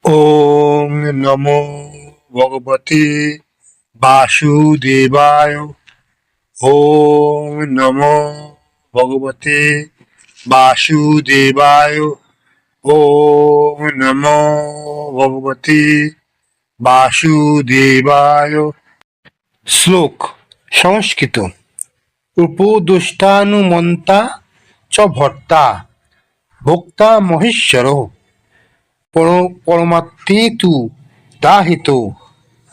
ওং নমো ভগবতে বাসুদেবায়। ওং নমো ভগবতে বাসুদেবায়। ওং নমো ভগবতে বাসুদেবায়। শ্লোক সংস্কৃত। উপদুষ্টানুমন্তা চ ভর্তা ভোক্তা মহেশ্বর পরমাত্মে তু দাহিত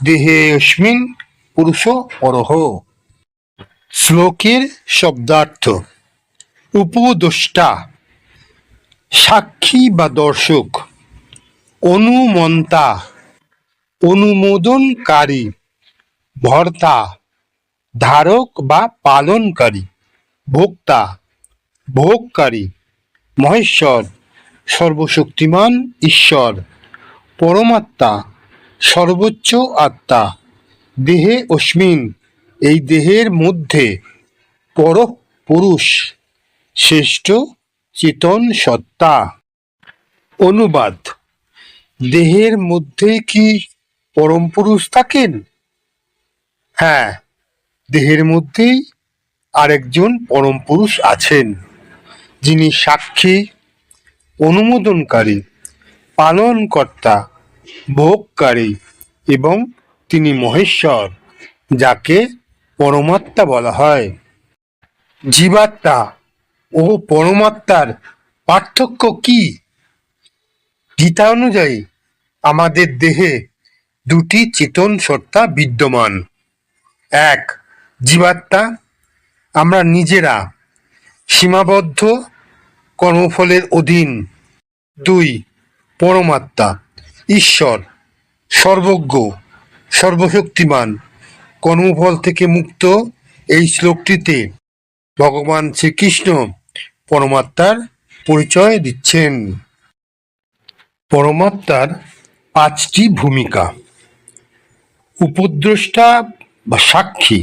দেহেস্মিন পুরুষ পরহ। শ্লোকের শব্দার্থ: উপদেষ্টা সাক্ষী বা দর্শক, অনুমন্তা অনুমোদনকারী, ভর্তা ধারক বা পালনকারী, ভোক্তা ভোগকারী, মহেশ্বর সর্বশক্তিমান ঈশ্বর, পরমাত্মা সর্বোচ্চ আত্মা, দেহে অস্মিন এই দেহের মধ্যে, পর পুরুষ শ্রেষ্ঠ চেতন সত্তা। অনুবাদ: দেহের মধ্যে কি পরম পুরুষ থাকেন? হ্যাঁ, দেহের মধ্যেই আরেকজন পরম পুরুষ আছেন, যিনি সাক্ষী, অনুমোদনকারী, পালনকর্তা, ভোগকারী এবং তিনি মহেশ্বর, যাকে পরমাত্মা বলা হয়। জীবাত্মা ও পরমাত্মার পার্থক্য কি? গীতা অনুযায়ী আমাদের দেহে দুটি চেতন সত্তা বিদ্যমান। এক, জীবাত্মা, আমরা নিজেরা সীমাবদ্ধ কর্মফলের অধীন। দুই, পরমাত্মা, ঈশ্বর সর্বজ্ঞ, সর্বশক্তিমান, কর্মফল থেকে মুক্ত। এই শ্লোকটিতে ভগবান শ্রীকৃষ্ণ পরমাত্মার পরিচয় দিচ্ছেন। পরমাত্মার পাঁচটি ভূমিকা: উপদ্রষ্টা বা সাক্ষী।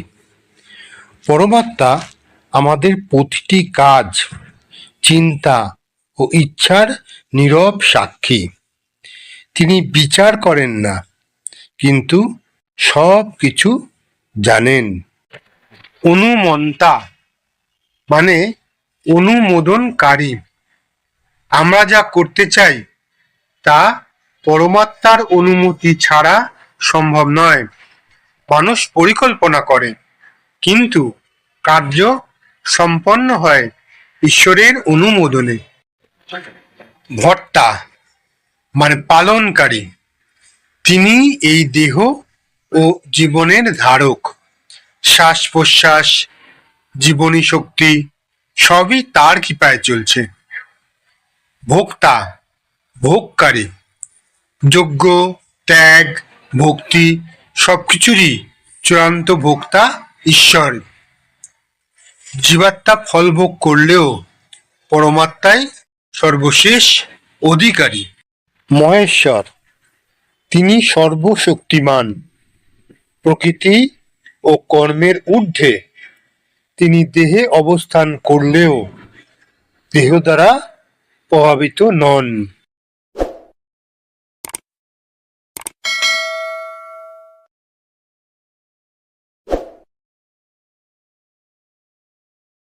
পরমাত্মা আমাদের প্রতিটি কাজ, চিন্তা ও ইচ্ছার নীরব সাক্ষী। তিনি বিচার করেন না, কিন্তু সব কিছু জানেন। অনুমন্তা মানে অনুমোদনকারী। আমরা যা করতে চাই তা পরমাত্মার অনুমতি ছাড়া সম্ভব নয়। মানুষ পরিকল্পনা করে, কিন্তু কার্য সম্পন্ন হয় ঈশ্বরের অনুমোদনে। ভর্তা মানে পালনকারী। তিনি এই দেহ ও জীবনের ধারক। শ্বাস প্রশ্বাস, জীবনী শক্তি সবই তার কৃপায় চলছে। ভোক্তা ভোগকারী। যজ্ঞ, ত্যাগ, ভক্তি সবকিছুরই চূড়ান্ত ভোক্তা ঈশ্বর। জীবাত্মা ফল ভোগ করলেও পরমাত্মাই সর্বশেষ অধিকারী। মহেশ্বর, তিনি সর্বশক্তিমান, প্রকৃতি ও কর্মের ঊর্ধ্বে। তিনি দেহে অবস্থান করলেও দেহ দ্বারা প্রভাবিত নন।